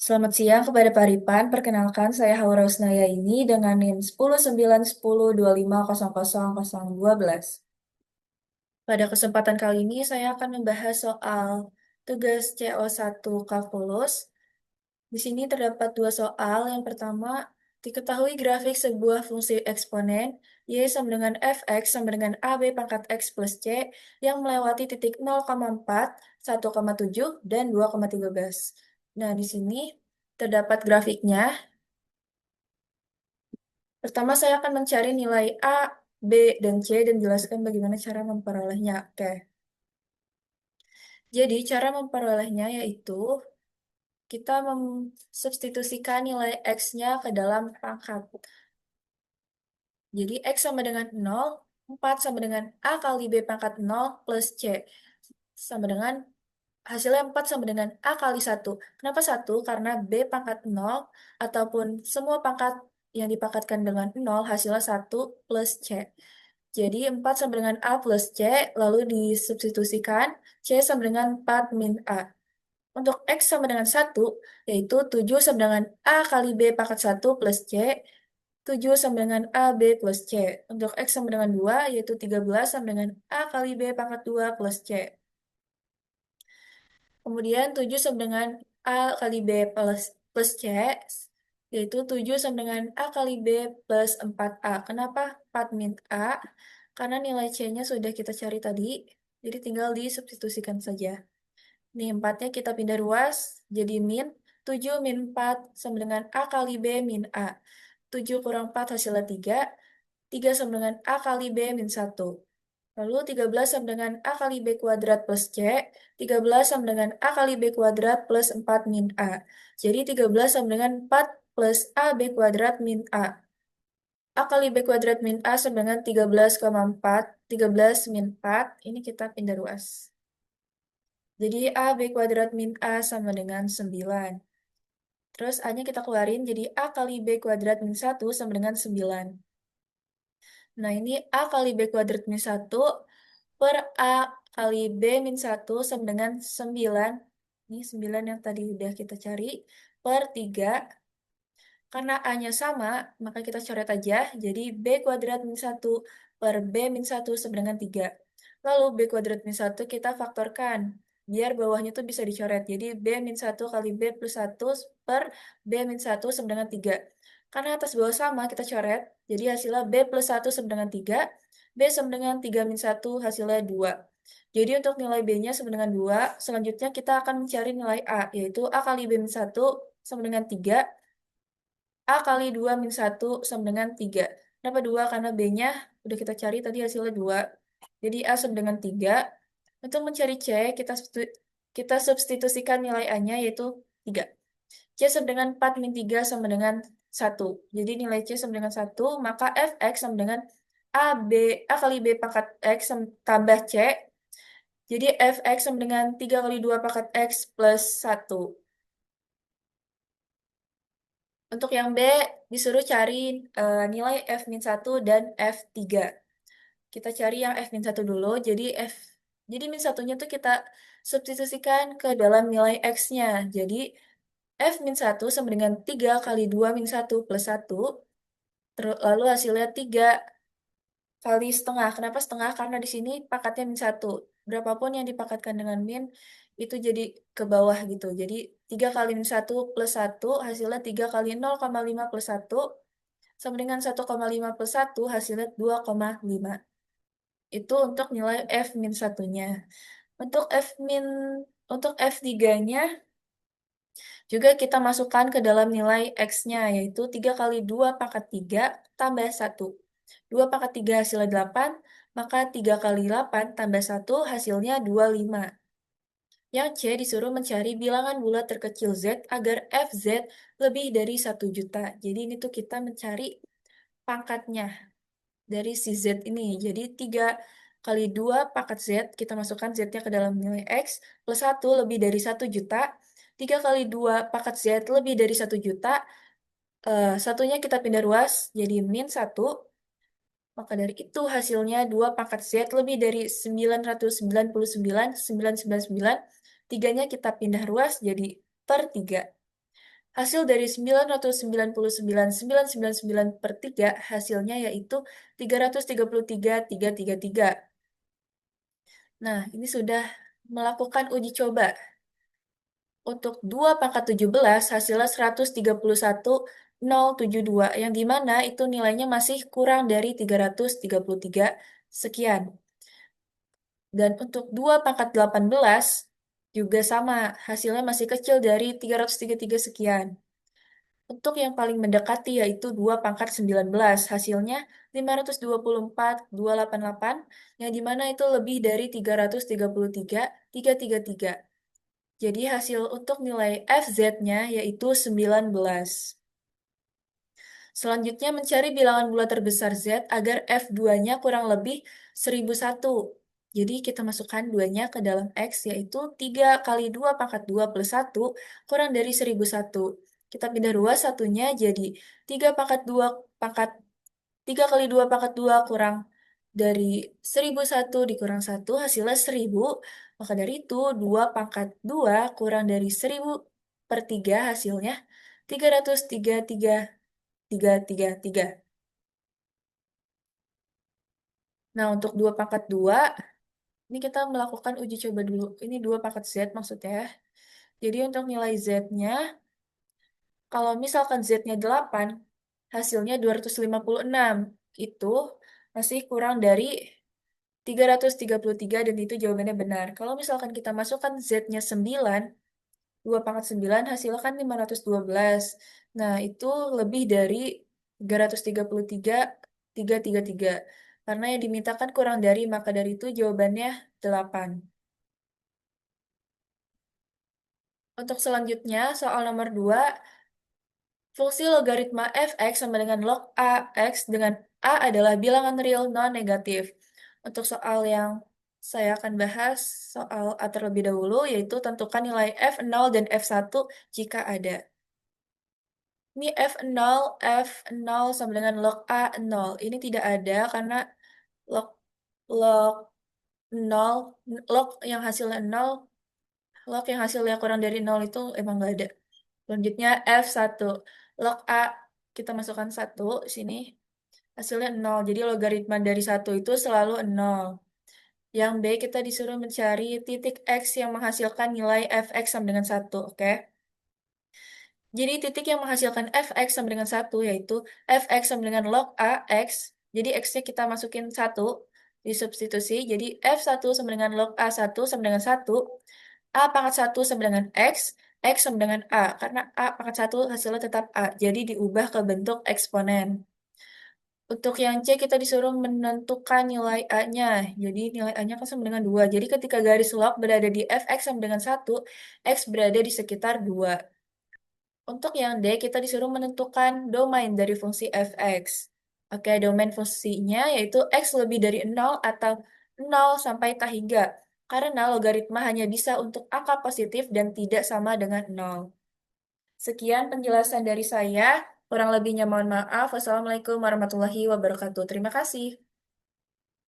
Selamat siang kepada Pak Ripan. Perkenalkan, saya Haura Usnaya ini dengan NIM 109102500012. Pada kesempatan kali ini, saya akan membahas soal tugas CO1 kalkulus. Di sini terdapat dua soal. Yang pertama, diketahui grafik sebuah fungsi eksponen Y sama dengan Fx sama dengan AB pangkat X plus C yang melewati titik 0,4, 1,7, dan 2,13. Nah, di sini terdapat grafiknya. Pertama, saya akan mencari nilai A, B, dan C dan jelaskan bagaimana cara memperolehnya. Oke, jadi cara memperolehnya yaitu kita mensubstitusikan nilai X-nya ke dalam pangkat. Jadi X sama dengan 0, 4 sama dengan A kali B pangkat 0 plus C. Sama dengan hasilnya 4 sama dengan A kali 1. Kenapa 1? Karena B pangkat 0 ataupun semua pangkat yang dipangkatkan dengan 0 hasilnya 1 plus C. Jadi 4 sama dengan A plus C, lalu disubstitusikan C sama dengan 4 min A. Untuk X sama dengan 1, yaitu 7 sama dengan A kali B pangkat 1 plus C, 7 sama dengan A, B plus C. Untuk X sama dengan 2, yaitu 13 sama dengan A kali B pangkat 2 plus C. Kemudian 7 sama dengan A kali B plus C, yaitu 7 sama dengan A kali B plus 4A. Kenapa 4 min A? Karena nilai C-nya sudah kita cari tadi, jadi tinggal disubstitusikan saja. Nih, 4-nya kita pindah ruas, jadi min. 7 min 4 sama dengan A kali B min A. 7 kurang 4 hasilnya 3. 3 sama dengan A kali B min 1. Lalu 13 sama dengan A kali B kuadrat plus C. 13 sama dengan A kali B kuadrat plus 4 min A. Jadi 13 sama dengan 4 plus A B kuadrat min A. A kali B kuadrat min A sama dengan 13,4. 13 min 4. Ini kita pindah ruas. Jadi A B kuadrat min A sama dengan 9. Terus A-nya kita keluarin, jadi A kali B kuadrat min 1 sama dengan 9. Nah, ini A kali B kuadrat min 1 per A kali B min 1 sama dengan 9. Ini 9 yang tadi udah kita cari. Per 3. Karena A-nya sama, maka kita coret aja. Jadi B kuadrat min 1 per B min 1 sama dengan 3. Lalu B kuadrat min 1 kita faktorkan. Biar bawahnya tuh bisa dicoret. Jadi B min 1 kali B plus 1 per B min 1 sama dengan 3. Karena atas bawah sama, kita coret. Jadi hasilnya B plus 1 sama dengan 3. B sama dengan 3 min 1 hasilnya 2. Jadi untuk nilai B-nya sama dengan 2. Selanjutnya kita akan mencari nilai A, yaitu A kali B min 1 sama dengan 3. A kali 2 min 1 sama dengan 3. Kenapa 2? Karena B-nya udah kita cari tadi hasilnya 2. Jadi A sama dengan 3. Untuk mencari C, kita substitusikan nilai A-nya yaitu 3. C sama dengan 4 min 3 sama dengan 1. Jadi nilai C sama dengan 1, maka Fx sama dengan A kali B pangkat X tambah C. Jadi Fx sama dengan 3 kali 2 pangkat X plus 1. Untuk yang B, disuruh cari nilai F-1 dan F3. Kita cari yang F-1 dulu. Jadi min satunya tuh kita substitusikan ke dalam nilai X-nya. Jadi F-1 sama dengan 3 kali 2 min 1 plus 1. Lalu hasilnya 3 kali setengah. Kenapa setengah? Karena di sini pangkatnya min 1. Berapapun yang dipangkatkan dengan min, itu jadi ke bawah gitu. Jadi 3 kali min 1 plus 1, hasilnya 3 kali 0,5 plus 1, sama dengan 1,5 plus 1, hasilnya 2,5. Itu untuk nilai F min satunya. Untuk F min, untuk F3-nya, juga kita masukkan ke dalam nilai X-nya, yaitu 3 kali 2 pangkat 3 tambah 1. 2 pangkat 3 hasilnya 8, maka 3 kali 8 tambah 1 hasilnya 25. Yang C disuruh mencari bilangan bulat terkecil Z agar FZ lebih dari 1 juta. Jadi ini tuh kita mencari pangkatnya dari si Z ini. Jadi 3 kali 2 pangkat Z, kita masukkan Z-nya ke dalam nilai X, plus 1 lebih dari 1 juta. 3 kali 2 pangkat Z lebih dari 1 juta. Satunya kita pindah ruas, jadi min 1. Maka dari itu hasilnya 2 pangkat Z lebih dari 999,999. Tiganya kita pindah ruas jadi per 3. Hasil dari 999,999 per 3, hasilnya yaitu 333,333. Nah, ini sudah melakukan uji coba. Untuk 2 pangkat 17 hasilnya 131,072, yang dimana itu nilainya masih kurang dari 333 sekian. Dan untuk 2 pangkat 18 juga sama, hasilnya masih kecil dari 333 sekian. Untuk yang paling mendekati yaitu 2 pangkat 19, hasilnya 524,288, yang dimana itu lebih dari 333,333. Jadi hasil untuk nilai FZ-nya yaitu 19. Selanjutnya mencari bilangan bulat terbesar Z agar F2-nya kurang lebih 1001. Jadi kita masukkan 2-nya ke dalam X yaitu 3 kali 2 pangkat 2 plus 1 kurang dari 1001. Kita pindah ruas satunya jadi 3 pangkat 2 pangkat 3 kali 2 pangkat 2 kurang dari 1001 dikurang 1 hasilnya 1000. Maka dari itu 2 pangkat 2 kurang dari 1000 per 3 hasilnya 333,333. Nah, untuk 2 pangkat 2, ini kita melakukan uji coba dulu. Ini 2 pangkat Z maksudnya. Jadi untuk nilai Z-nya, kalau misalkan Z-nya 8, hasilnya 256. Itu masih kurang dari 333 dan itu jawabannya benar. Kalau misalkan kita masukkan Z-nya 9, 2 pangkat 9 hasilnya kan 512. Nah, itu lebih dari 333,333. Karena yang dimintakan kurang dari, maka dari itu jawabannya 8. Untuk selanjutnya, soal nomor 2, fungsi logaritma fx sama dengan log a x dengan a adalah bilangan real non-negatif. Untuk soal yang saya akan bahas, soal a terlebih dahulu, yaitu tentukan nilai f0 dan f1 jika ada. Ini F0 sama dengan log A 0. Ini tidak ada karena log log 0, log yang hasilnya 0, log yang hasilnya kurang dari 0 itu emang nggak ada. Selanjutnya F1. Log A, kita masukkan 1 sini, hasilnya 0. Jadi logaritma dari 1 itu selalu 0. Yang B, kita disuruh mencari titik X yang menghasilkan nilai Fx sama dengan 1, oke? Jadi titik yang menghasilkan fx sama dengan 1 yaitu fx sama dengan log a x. Jadi x-nya kita masukin 1, disubstitusi. Jadi f1 sama dengan log a1 sama dengan 1. A pangkat 1 sama dengan x sama dengan a. Karena a pangkat 1 hasilnya tetap a. Jadi diubah ke bentuk eksponen. Untuk yang C kita disuruh menentukan nilai A-nya. Jadi nilai A-nya kan sama dengan 2. Jadi ketika garis log berada di fx sama dengan 1, x berada di sekitar 2. Untuk yang D, kita disuruh menentukan domain dari fungsi fx. Oke, domain fungsinya yaitu x lebih dari 0 atau 0 sampai tak hingga. Karena logaritma hanya bisa untuk angka positif dan tidak sama dengan 0. Sekian penjelasan dari saya. Kurang lebihnya mohon maaf. Wassalamualaikum warahmatullahi wabarakatuh. Terima kasih.